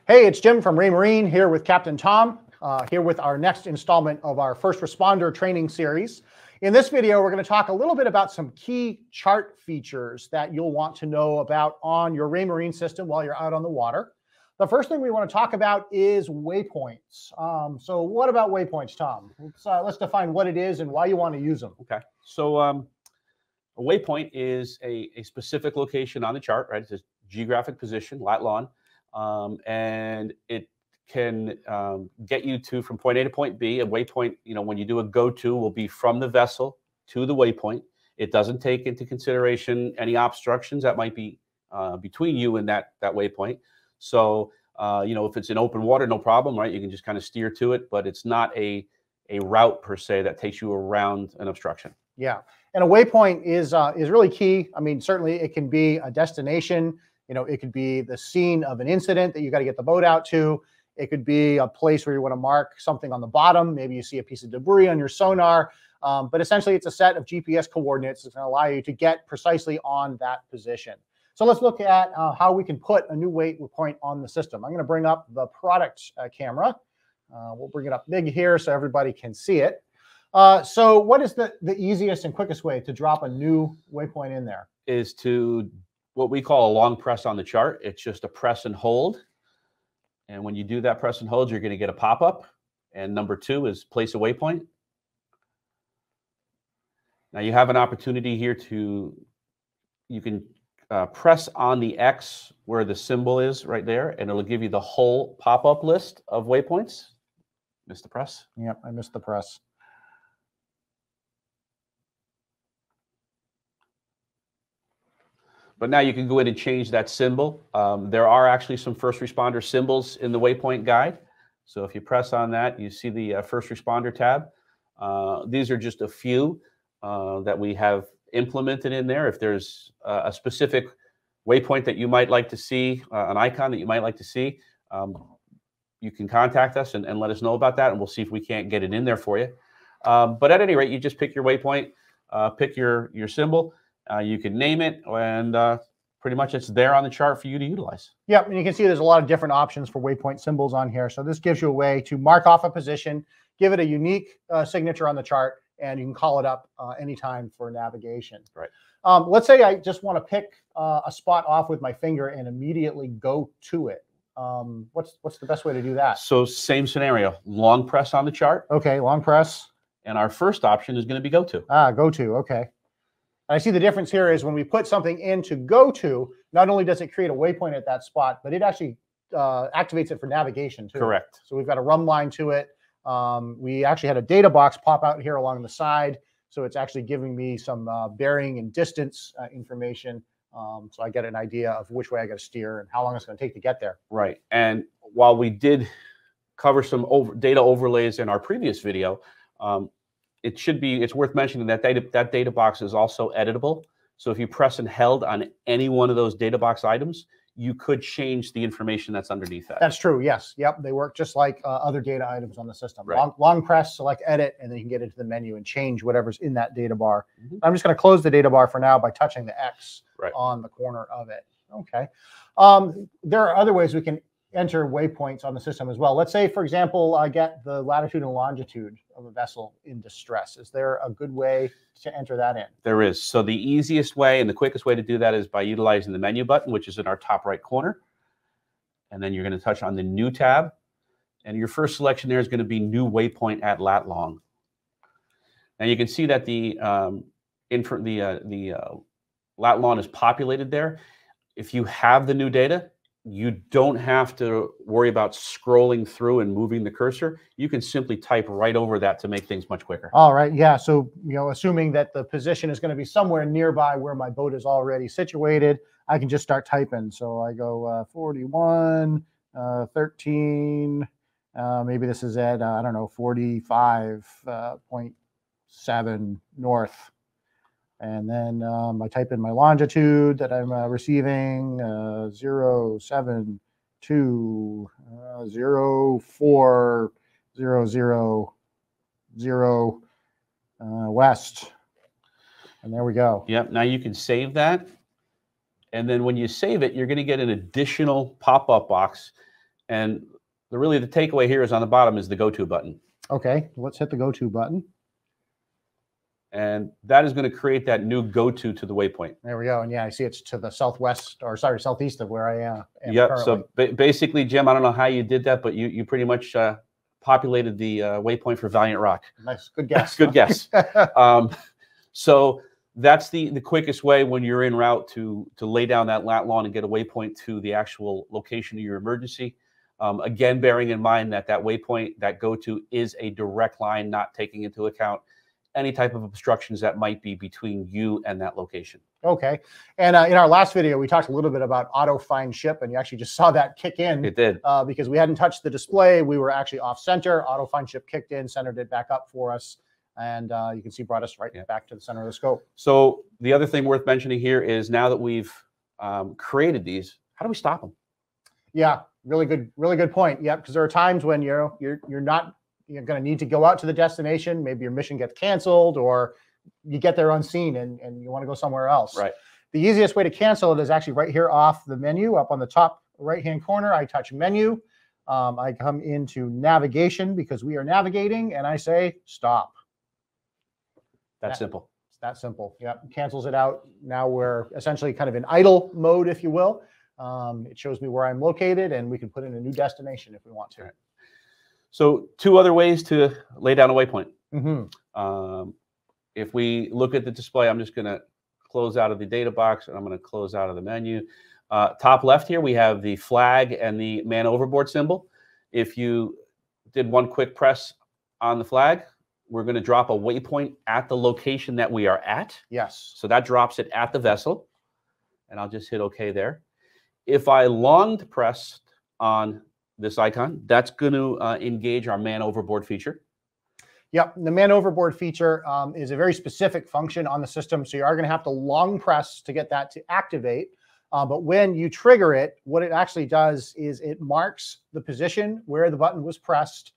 Hey, it's Jim from Raymarine here with Captain Tom, here with our next installment of our first responder training series. In this video, we're going to talk a little bit about some key chart features that you'll want to know about on your Raymarine system while you're out on the water. The first thing we want to talk about is waypoints. So what about waypoints, Tom? Let's define what it is and why you want to use them. Okay, so a waypoint is a specific location on the chart, right? It's a geographic position, lat long, and it can get you to from point A to point B. A waypoint, when you do a go-to, will be from the vessel to the waypoint. It doesn't take into consideration any obstructions that might be between you and that waypoint. So, if it's in open water, no problem, right? You can just kind of steer to it, but it's not a route per se that takes you around an obstruction. Yeah, and a waypoint is really key. I mean, certainly it can be a destination. It could be the scene of an incident that you got to get the boat out to. It could be a place where you want to mark something on the bottom. Maybe you see a piece of debris on your sonar. But essentially, it's a set of GPS coordinates that's going to allow you to get precisely on that position. So let's look at how we can put a new waypoint on the system. I'm going to bring up the product camera. We'll bring it up big here so everybody can see it. So what is the easiest and quickest way to drop a new waypoint in there? Is to what we call a long press on the chart. It's just a press and hold. And when you do that press and hold, you're going to get a pop-up. And number 2 is place a waypoint. Now you have an opportunity here you can press on the X where the symbol is right there, and it'll give you the whole pop-up list of waypoints. Missed the press? Yep, I missed the press. But now you can go in and change that symbol. There are actually some first responder symbols in the waypoint guide. So if you press on that, you see the first responder tab. These are just a few that we have implemented in there. If there's a specific waypoint that you might like to see, an icon that you might like to see, you can contact us and let us know about that, and we'll see if we can't get it in there for you. But at any rate, you just pick your waypoint, pick your symbol. You can name it, and pretty much it's there on the chart for you to utilize. Yep, and you can see there's a lot of different options for waypoint symbols on here. So this gives you a way to mark off a position, give it a unique signature on the chart, and you can call it up anytime for navigation. Right. Let's say I just want to pick a spot off with my finger and immediately go to it. What's the best way to do that? So same scenario, long press on the chart. Okay, long press. And our first option is going to be go to. Go to, okay. I see the difference here is when we put something in to go to, not only does it create a waypoint at that spot, but it actually activates it for navigation too. Correct. So we've got a run line to it. We actually had a data box pop out here along the side. So it's actually giving me some bearing and distance information. So I get an idea of which way I got to steer and how long it's going to take to get there. Right. And while we did cover some data overlays in our previous video, it's worth mentioning that that data box is also editable. So if you press and held on any one of those data box items, you could change the information that's underneath that. That's true. Yes. Yep. They work just like other data items on the system. Right. Long press, select edit, and then you can get into the menu and change whatever's in that data bar. Mm-hmm. I'm just going to close the data bar for now by touching the X on the corner of it. Okay. There are other ways we can enter waypoints on the system as well. Let's say, for example, I get the latitude and longitude of a vessel in distress. Is there a good way to enter that in? There is. So the easiest way and the quickest way to do that is by utilizing the menu button, which is in our top right corner. And then you're going to touch on the new tab. And your first selection there is going to be new waypoint at lat long. Now you can see that the lat long is populated there. If you have the new data, you don't have to worry about scrolling through and moving the cursor. You can simply type right over that to make things much quicker. All right. Yeah. So, assuming that the position is going to be somewhere nearby where my boat is already situated, I can just start typing. So I go 41, 13. Maybe this is at, 45.7 north. And then I type in my longitude that I'm receiving, 072 0400 west. And there we go. Yep. Now you can save that. And then when you save it, you're going to get an additional pop-up box And really the takeaway here is on the bottom is the go-to button. Okay, let's hit the go-to button. And that is going to create that new go-to to the waypoint. There we go. And yeah, I see it's to the southwest, or sorry, southeast of where I am. Yep. Currently. So basically, Jim, I don't know how you did that, but you pretty much populated the waypoint for Valiant Rock. Nice, good guess. Good guess. So that's the quickest way when you're en route to lay down that lat lawn and get a waypoint to the actual location of your emergency. Again, bearing in mind that waypoint, that go-to, is a direct line, not taking into account any type of obstructions that might be between you and that location. Okay. And in our last video, we talked a little bit about auto find ship, and you actually just saw that kick in. It did. Because we hadn't touched the display. We were actually off center. Auto find ship kicked in, centered it back up for us. And you can see brought us right back to the center of the scope. So the other thing worth mentioning here is now that we've created these, how do we stop them? Yeah, really good point. Yeah, because there are times when you're going to need to go out to the destination. Maybe your mission gets canceled, or you get there unseen and you want to go somewhere else. Right. The easiest way to cancel it is actually right here off the menu, up on the top right-hand corner. I touch menu. I come into navigation because we are navigating, and I say stop. That's simple. It's that simple. Yep, cancels it out. Now we're essentially kind of in idle mode, if you will. It shows me where I'm located, and we can put in a new destination if we want to. Right. So 2 other ways to lay down a waypoint. Mm-hmm. If we look at the display, I'm just going to close out of the data box, and I'm going to close out of the menu. Top left here, we have the flag and the man overboard symbol. If you did one quick press on the flag, we're going to drop a waypoint at the location that we are at. Yes. So that drops it at the vessel, and I'll just hit OK there. If I long pressed on this icon, that's going to engage our man overboard feature. Yep, the man overboard feature is a very specific function on the system, so you are going to have to long press to get that to activate. But when you trigger it, what it actually does is it marks the position where the button was pressed.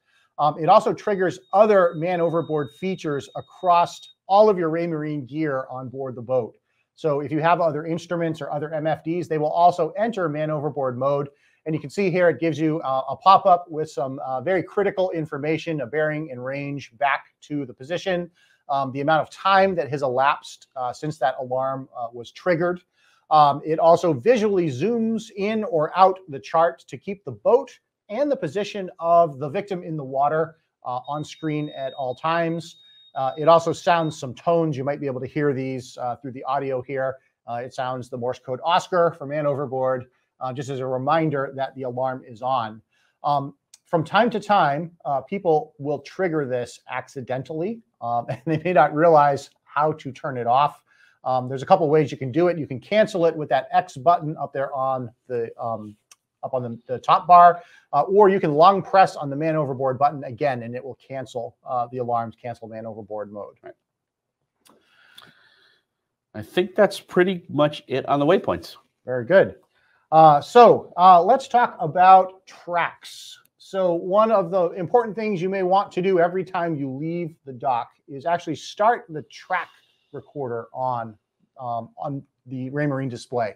It also triggers other man overboard features across all of your Raymarine gear on board the boat. So if you have other instruments or other MFDs, they will also enter man overboard mode. And you can see here, it gives you a pop-up with some very critical information, a bearing and range back to the position, the amount of time that has elapsed since that alarm was triggered. It also visually zooms in or out the chart to keep the boat and the position of the victim in the water on screen at all times. It also sounds some tones. You might be able to hear these through the audio here. It sounds the Morse code Oscar for man overboard, just as a reminder that the alarm is on. From time to time, people will trigger this accidentally, and they may not realize how to turn it off. There's a couple ways you can do it. You can cancel it with that X button up there on the the top bar, or you can long press on the man overboard button again, and it will cancel the alarms, cancel man overboard mode. Right. I think that's pretty much it on the waypoints. Very good. So let's talk about tracks. So one of the important things you may want to do every time you leave the dock is actually start the track recorder on the Raymarine display.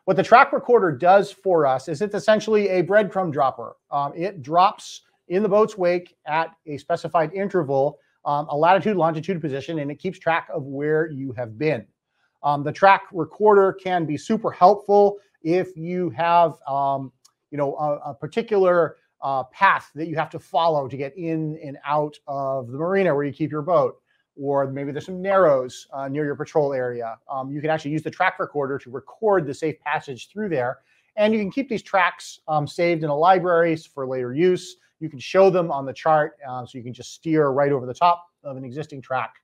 What the track recorder does for us is it's essentially a breadcrumb dropper. It drops in the boat's wake at a specified interval, a latitude, longitude position, and it keeps track of where you have been. The track recorder can be super helpful if you have, a particular path that you have to follow to get in and out of the marina where you keep your boat, or maybe there's some narrows near your patrol area. You can actually use the track recorder to record the safe passage through there, and you can keep these tracks saved in a library for later use. You can show them on the chart, so you can just steer right over the top of an existing track.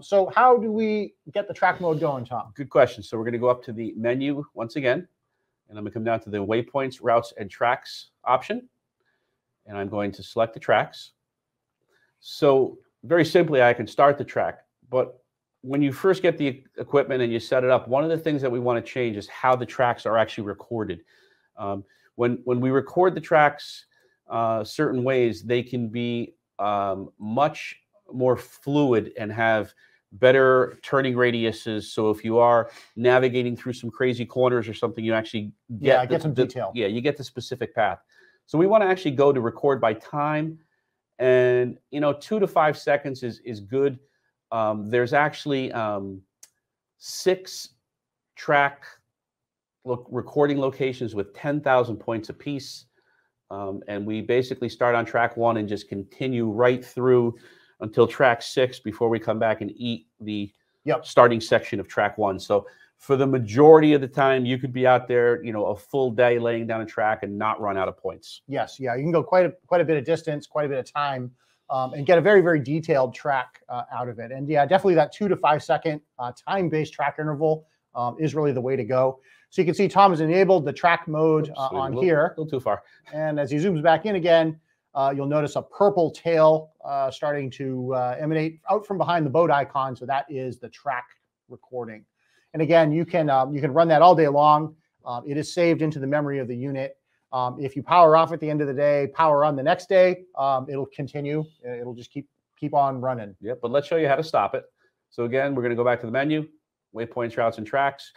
So how do we get the track mode going, Tom? Good question. So we're going to go up to the menu once again, and I'm going to come down to the Waypoints, Routes, and Tracks option, and I'm going to select the tracks. So very simply, I can start the track, but when you first get the equipment and you set it up, one of the things that we want to change is how the tracks are actually recorded. When we record the tracks certain ways, they can be much more fluid and have better turning radiuses. So if you are navigating through some crazy corners or something, you actually get get some detail. Yeah, you get the specific path. So we want to actually go to record by time, and 2 to 5 seconds is good. There's actually 6 track recording locations with 10,000 points apiece. And we basically start on track 1 and just continue right through until track 6 before we come back and eat the starting section of track 1. So for the majority of the time, you could be out there, a full day laying down a track and not run out of points. Yes, yeah, you can go quite a bit of distance, quite a bit of time, and get a very, very detailed track out of it. And yeah, definitely that 2 to 5 second time-based track interval is really the way to go. So you can see Tom has enabled the track mode on here. A little too far. And as he zooms back in again, you'll notice a purple tail starting to emanate out from behind the boat icon. So that is the track recording. And again, you can run that all day long. It is saved into the memory of the unit. If you power off at the end of the day, power on the next day, it'll continue. It'll just keep on running. Yep, but let's show you how to stop it. So again, we're going to go back to the menu, Waypoints, Routes, and Tracks.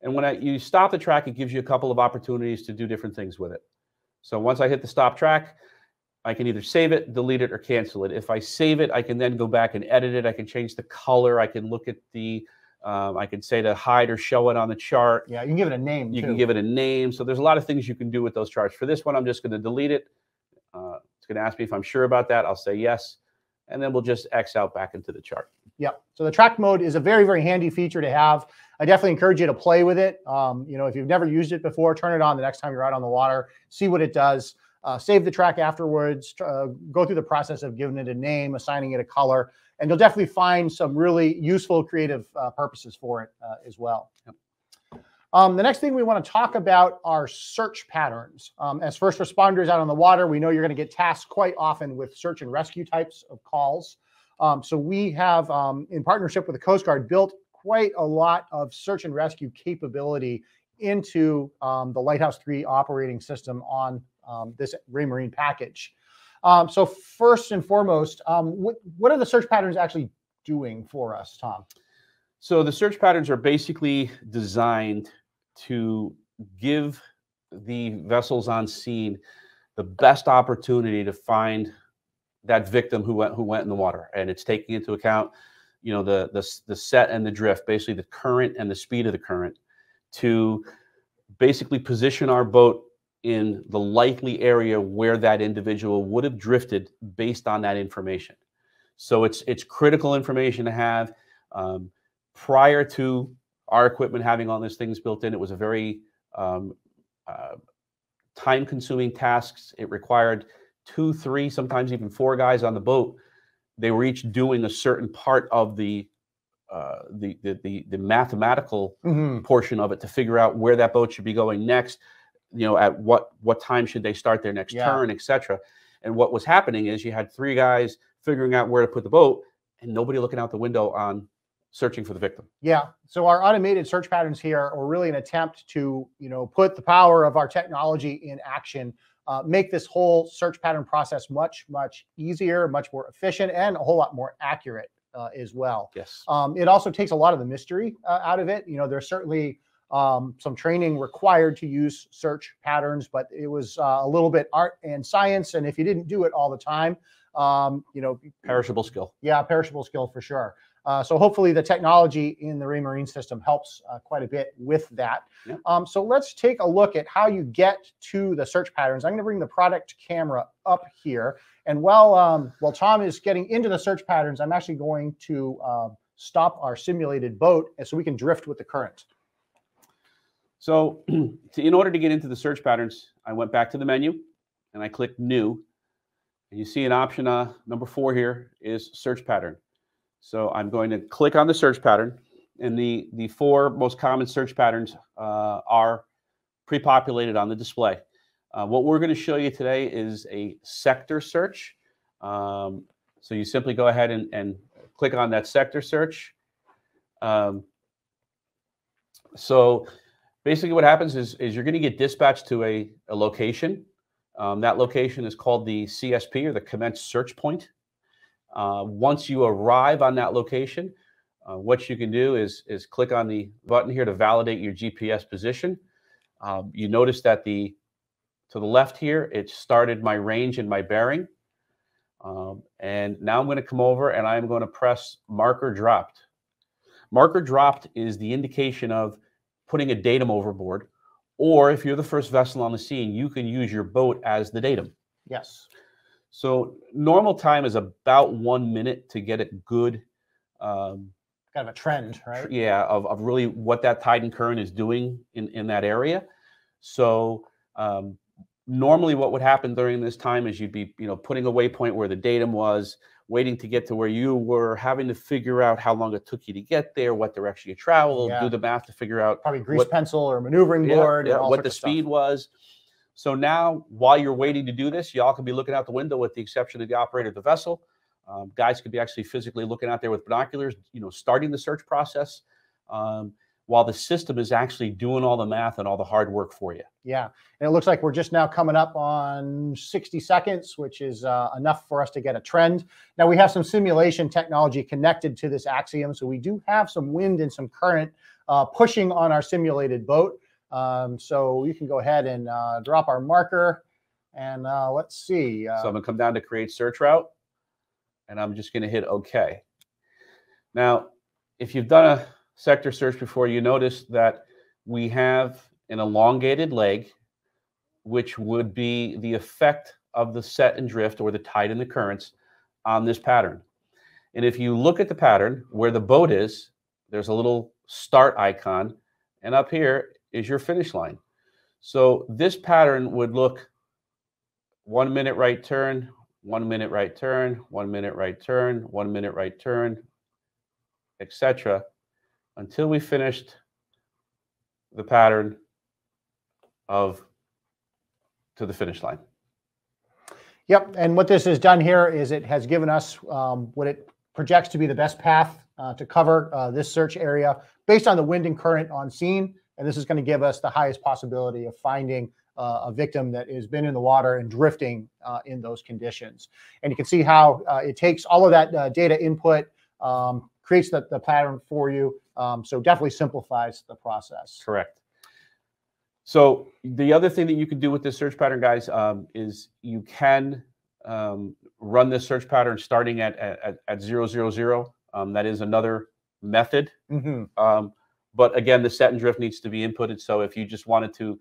And when you stop the track, it gives you a couple of opportunities to do different things with it. So once I hit the stop track, I can either save it, delete it, or cancel it. If I save it, I can then go back and edit it. I can change the color. I can look at the, I can say to hide or show it on the chart. Yeah, you can give it a name. You can give it a name. So there's a lot of things you can do with those charts. For this one, I'm just going to delete it. It's going to ask me if I'm sure about that. I'll say yes. And then we'll just X out back into the chart. Yep. So the track mode is a very, very handy feature to have. I definitely encourage you to play with it. If you've never used it before, turn it on the next time you're out on the water, see what it does, save the track afterwards, go through the process of giving it a name, assigning it a color, and you'll definitely find some really useful creative purposes for it as well. Yep. The next thing we want to talk about are search patterns. As first responders out on the water, we know you're going to get tasked quite often with search and rescue types of calls. So we have, in partnership with the Coast Guard, built quite a lot of search and rescue capability into the Lighthouse 3 operating system on this Raymarine package. So first and foremost, what are the search patterns actually doing for us, Tom? So the search patterns are basically designed to give the vessels on scene the best opportunity to find that victim who went in the water, and it's taking into account, the set and the drift, basically the current and the speed of the current, to basically position our boat in the likely area where that individual would have drifted based on that information. So it's critical information to have. Prior to our equipment having all these things built in, it was a very time-consuming task. It required 2, 3, sometimes even 4 guys on the boat. They were each doing a certain part of the mathematical portion of it to figure out where that boat should be going next. At what time should they start their next turn, etc. And what was happening is you had 3 guys figuring out where to put the boat, and nobody looking out the window on searching for the victim. Yeah. So our automated search patterns here are really an attempt to, put the power of our technology in action, make this whole search pattern process much, much easier, much more efficient, and a whole lot more accurate as well. Yes. It also takes a lot of the mystery out of it. There's certainly some training required to use search patterns, but it was a little bit art and science. And if you didn't do it all the time, perishable skill. Yeah, perishable skill for sure. So hopefully the technology in the Raymarine system helps quite a bit with that. Yeah. So let's take a look at how you get to the search patterns. I'm going to bring the product camera up here. And while Tom is getting into the search patterns, I'm actually going to stop our simulated boat so we can drift with the current. So in order to get into the search patterns, I went back to the menu and I clicked New. And you see an option, number 4 here is Search Pattern. So I'm going to click on the search pattern, and the 4 most common search patterns are pre-populated on the display. What we're going to show you today is a sector search. So you simply go ahead and click on that sector search. So basically what happens is you're going to get dispatched to a location. That location is called the CSP, or the Commence Search Point. Once you arrive on that location, what you can do is click on the button here to validate your GPS position. You notice that the To the left here, it started my range and my bearing. And now I'm going to come over and I'm going to press marker dropped. Marker dropped is the indication of putting a datum overboard, or if you're the first vessel on the scene, you can use your boat as the datum. Yes. So normal time is about 1 minute to get it good. Kind of a trend, right? Yeah, of really what that tide and current is doing in that area. So normally what would happen during this time is you'd be, putting a waypoint where the datum was, waiting to get to where you were, having to figure out how long it took you to get there, what direction you traveled, do the math to figure out probably grease pencil or maneuvering board, and all what the speed was. So now, while you're waiting to do this, y'all can be looking out the window, with the exception of the operator of the vessel. Guys could be actually physically looking out there with binoculars, starting the search process, while the system is actually doing all the math and all the hard work for you. Yeah, and it looks like we're just now coming up on 60 seconds, which is enough for us to get a trend. Now we have some simulation technology connected to this Axiom, so we do have some wind and some current pushing on our simulated boat. So you can go ahead and drop our marker, and let's see. So I'm going to come down to create search route, and I'm just going to hit OK. Now, if you've done a sector search before, you notice that we have an elongated leg, which would be the effect of the set and drift, or the tide and the currents, on this pattern. And if you look at the pattern where the boat is, there's a little start icon, and up here is your finish line. So this pattern would look 1 minute right turn, 1 minute right turn, 1 minute right turn, 1 minute right turn, etc., until we finished the pattern to the finish line. Yep, and what this has done here is it has given us what it projects to be the best path to cover this search area based on the wind and current on scene, and this is going to give us the highest possibility of finding a victim that has been in the water and drifting in those conditions. And you can see how it takes all of that data input, creates the pattern for you, so definitely simplifies the process. Correct. So the other thing that you can do with this search pattern, guys, is you can run this search pattern starting at 000. That is another method. Mm-hmm. But again, the set and drift needs to be inputted. So if you just wanted to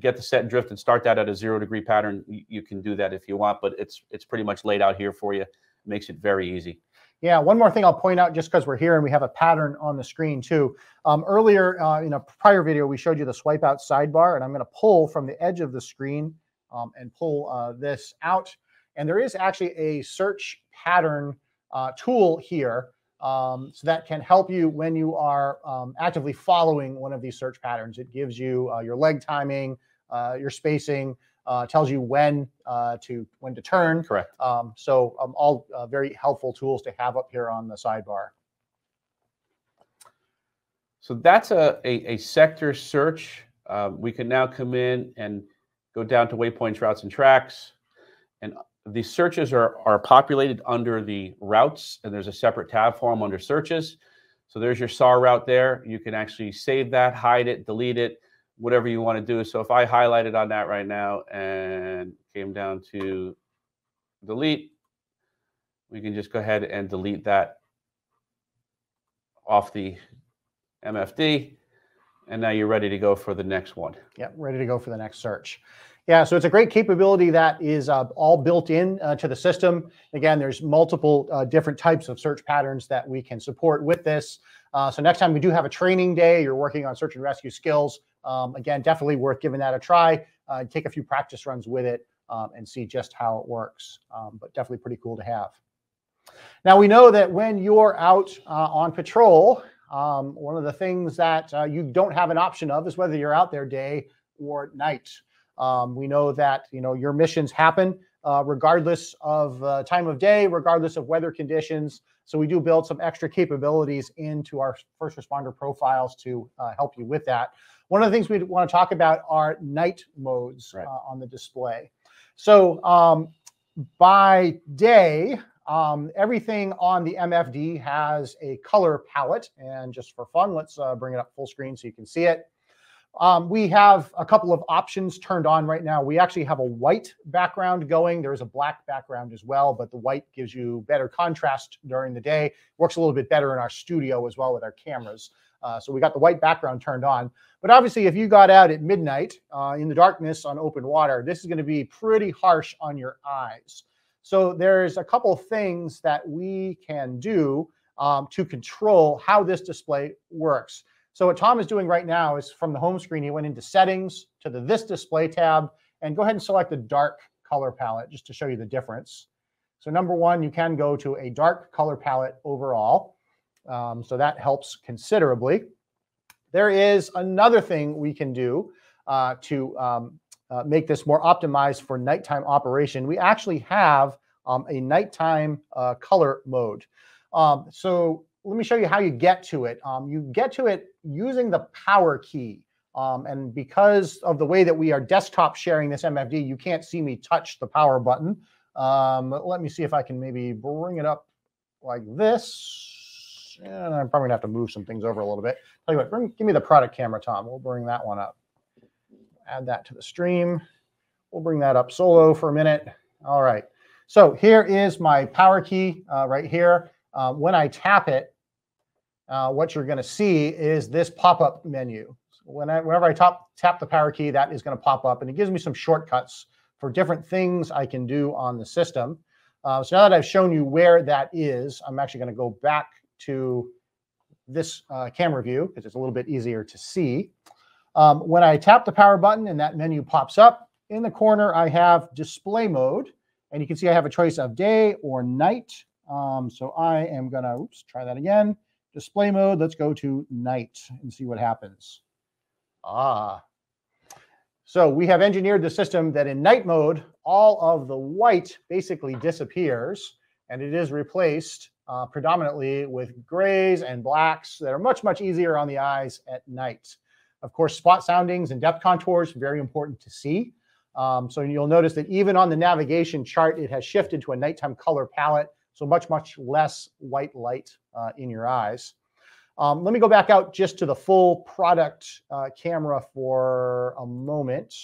get the set and drift and start that at a 0 degree pattern, you can do that if you want. But it's pretty much laid out here for you. It makes it very easy. Yeah, one more thing I'll point out, just because we're here and we have a pattern on the screen too. Earlier in a prior video, we showed you the swipe out sidebar, and I'm going to pull from the edge of the screen and pull this out. And there is actually a search pattern tool here, so that can help you when you are actively following one of these search patterns. It gives you your leg timing, your spacing, tells you when to turn. Correct. So all very helpful tools to have up here on the sidebar. So that's a sector search. We can now come in and go down to waypoints, routes, and tracks. And the searches are populated under the routes, and there's a separate tab for them under searches. So there's your SAR route there. You can actually save that, hide it, delete it, whatever you want to do. So if I highlighted on that right now and came down to delete, we can just go ahead and delete that off the MFD. And now you're ready to go for the next one. Yep, ready to go for the next search. Yeah, so it's a great capability that is all built in to the system. Again, there's multiple different types of search patterns that we can support with this. So next time we do have a training day, you're working on search and rescue skills, again, definitely worth giving that a try. Take a few practice runs with it and see just how it works, but definitely pretty cool to have. Now, we know that when you're out on patrol, one of the things that you don't have an option of is whether you're out there day or night. We know that your missions happen regardless of time of day, regardless of weather conditions. So we do build some extra capabilities into our first responder profiles to help you with that. One of the things we want to talk about are night modes on the display. So by day, everything on the MFD has a color palette. And just for fun, let's bring it up full screen so you can see it. We have a couple of options turned on right now. We actually have a white background going. There's a black background as well, but the white gives you better contrast during the day. Works a little bit better in our studio as well with our cameras. So we got the white background turned on. But obviously, if you got out at midnight in the darkness on open water, this is going to be pretty harsh on your eyes. So there's a couple of things that we can do to control how this display works. So what Tom is doing right now is from the home screen, he went into settings to the This Display tab, and go ahead and select the dark color palette just to show you the difference. So number one, you can go to a dark color palette overall. So that helps considerably. There is another thing we can do to make this more optimized for nighttime operation. We actually have a nighttime color mode. So let me show you how you get to it. You get to it using the power key. And because of the way that we are desktop sharing this MFD, you can't see me touch the power button. Let me see if I can maybe bring it up like this. And I'm probably gonna have to move some things over a little bit. Tell you what, give me the product camera, Tom. We'll bring that one up. Add that to the stream. We'll bring that up solo for a minute. All right. So here is my power key right here. When I tap it, what you're going to see is this pop-up menu. So whenever I tap the power key, that is going to pop up, and it gives me some shortcuts for different things I can do on the system. So now that I've shown you where that is, I'm actually going to go back to this camera view because it's a little bit easier to see. When I tap the power button and that menu pops up, in the corner I have display mode, and you can see I have a choice of day or night. So I am going to, try that again. Display mode, let's go to night and see what happens. So we have engineered the system that in night mode, all of the white basically disappears, and it is replaced predominantly with grays and blacks that are much, much easier on the eyes at night. Of course, spot soundings and depth contours, very important to see. So you'll notice that even on the navigation chart, it has shifted to a nighttime color palette. So much, much less white light in your eyes. Let me go back out just to the full product camera for a moment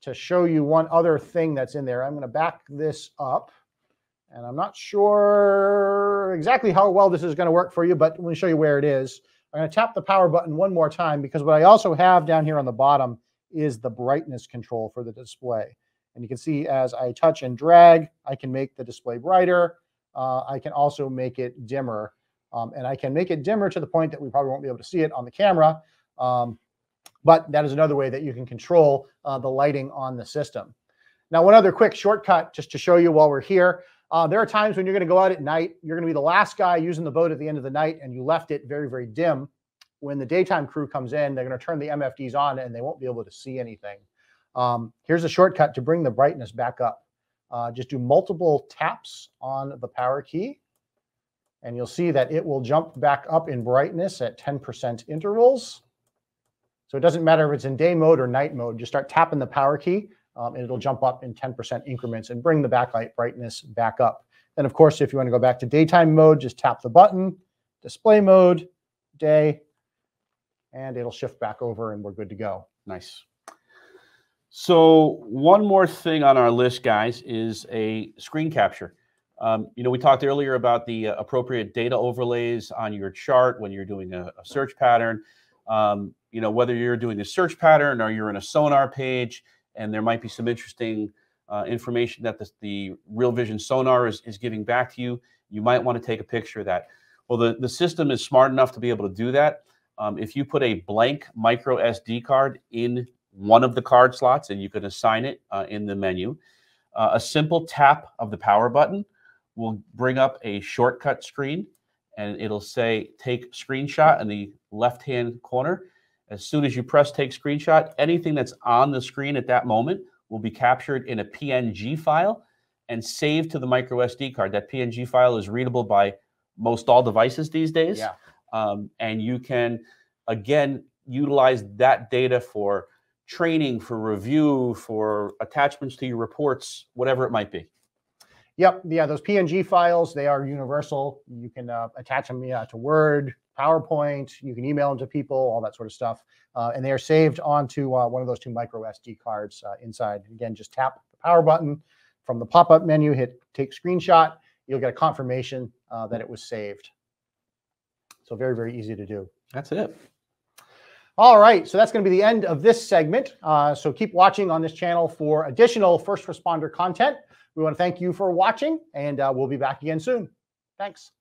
to show you one other thing that's in there. I'm going to back this up, and I'm not sure exactly how well this is going to work for you, but let me show you where it is. I'm going to tap the power button one more time because what I also have down here on the bottom is the brightness control for the display. And you can see as I touch and drag, I can make the display brighter. I can also make it dimmer. And I can make it dimmer to the point that we probably won't be able to see it on the camera. But that is another way that you can control the lighting on the system. Now, one other quick shortcut just to show you while we're here. There are times when you're going to go out at night. You're going to be the last guy using the boat at the end of the night, and you left it very, very dim. When the daytime crew comes in, they're going to turn the MFDs on, and they won't be able to see anything. Here's a shortcut to bring the brightness back up. Just do multiple taps on the power key, and you'll see that it will jump back up in brightness at 10% intervals. So it doesn't matter if it's in day mode or night mode. Just start tapping the power key, and it'll jump up in 10% increments and bring the backlight brightness back up. And of course, if you want to go back to daytime mode, just tap the button, display mode, day, and it'll shift back over, and we're good to go. Nice. So one more thing on our list, guys, is a screen capture. We talked earlier about the appropriate data overlays on your chart when you're doing a search pattern. Whether you're doing a search pattern or you're in a sonar page, and there might be some interesting information that the Real Vision sonar is giving back to you, you might want to take a picture of that. Well, the system is smart enough to be able to do that. If you put a blank micro SD card in one of the card slots, and you can assign it in the menu, a simple tap of the power button will bring up a shortcut screen, and it'll say take screenshot in the left-hand corner. As soon as you press take screenshot, anything that's on the screen at that moment will be captured in a PNG file and saved to the micro SD card. That PNG file is readable by most all devices these days. Yeah. And you can, again, utilize that data for training, for review, for attachments to your reports, whatever it might be. Yep. Yeah, those PNG files, they are universal. You can attach them to Word, PowerPoint. You can email them to people, all that sort of stuff. And they are saved onto one of those 2 micro SD cards inside. Again, just tap the power button from the pop-up menu, hit take screenshot. You'll get a confirmation that it was saved. So very, very easy to do. That's it. All right, so that's going to be the end of this segment. So keep watching on this channel for additional first responder content. We want to thank you for watching, and we'll be back again soon. Thanks.